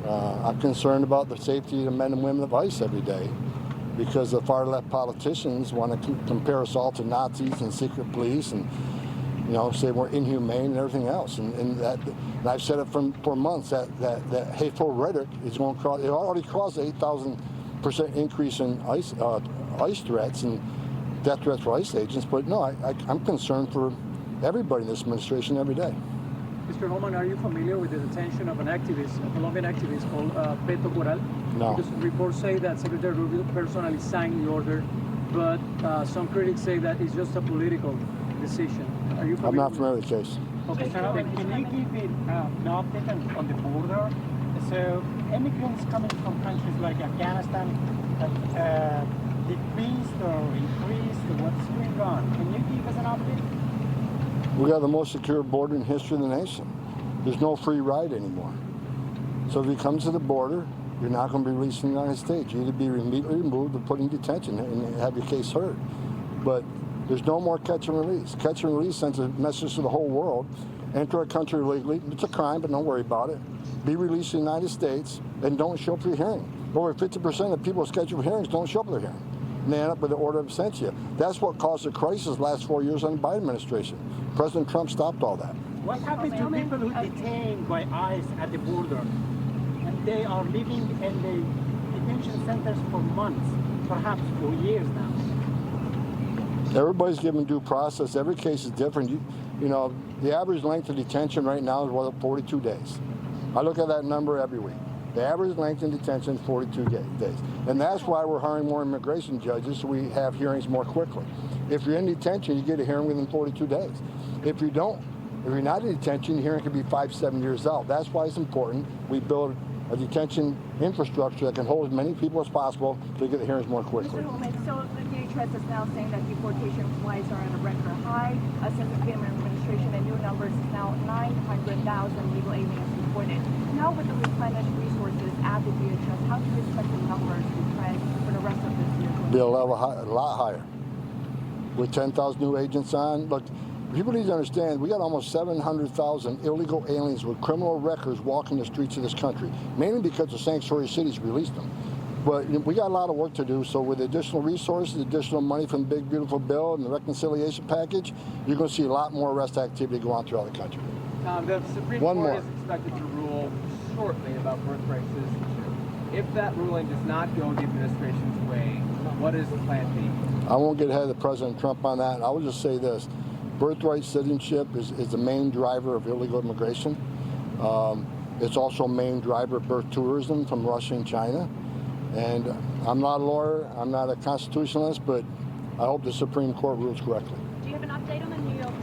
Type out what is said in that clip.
I'm concerned about the safety of the men and women of ICE every day, because the far left politicians want to compare us all to Nazis and secret police, and say we're inhumane and everything else. And I've said it for months that hateful rhetoric is going to cause. It already caused an 8,000% increase in ICE threats and death threats for ICE agents. But no, I'm concerned for everybody in this administration every day. Mr. Homan, are you familiar with the detention of a Colombian activist called Beto Corral? No. Because reports say that Secretary Rubio personally signed the order, but some critics say that it's just a political decision. Are you familiar? I'm not familiar with the case. Okay. Can you give it an update on the border? So immigrants coming from countries like Afghanistan decreased or increased? What's going on? Can you give us an update? We got the most secure border in history of the nation. There's no free ride anymore. So if you come to the border, you're not going to be released in the United States. You either be immediately removed or put in detention and have your case heard. But there's no more catch and release. Catch and release sends a message to the whole world. Enter our country illegally. It's a crime, but don't worry about it. Be released in the United States and don't show up for your hearing. Over 50% of people scheduled for hearings don't show up for their hearing. And they end up with an order of absentia. That's what caused the crisis the last 4 years under the Biden administration. President Trump stopped all that. What happens to people who are detained by ICE at the border and they are living in the detention centers for months, perhaps for years now? Everybody's given due process. Every case is different. The average length of detention right now is 42 days. I look at that number every week. The average length in detention is 42 days. And that's why we're hiring more immigration judges, so we have hearings more quickly. If you're in detention, you get a hearing within 42 days. If you're not in detention, the hearing could be 5-7 years out. That's why it's important we build a detention infrastructure that can hold as many people as possible to get the hearings more quickly. Mr. Homan, so the DHS is now saying that deportation flights are at a record high. Since the beginning of administration, the new numbers is now 900,000 legal aliens deported. Now with the replenished resources at the DHS, how do you expect the numbers to trend for the rest of this year? Be a lot higher. With 10,000 new agents on, look, people need to understand, we got almost 700,000 illegal aliens with criminal records walking the streets of this country, mainly because the sanctuary cities released them. But we got a lot of work to do, so with additional resources, additional money from the big, beautiful bill and the reconciliation package, you're going to see a lot more arrest activity go on throughout the country. The Supreme Court is expected to rule shortly about birthright citizenship. If that ruling does not go the administration's way, what is the plan B? I won't get ahead of President Trump on that. I will just say this. Birthright citizenship is the main driver of illegal immigration. It's also a main driver of birth tourism from Russia and China. And I'm not a lawyer, I'm not a constitutionalist, but I hope the Supreme Court rules correctly. Do you have an update on the New York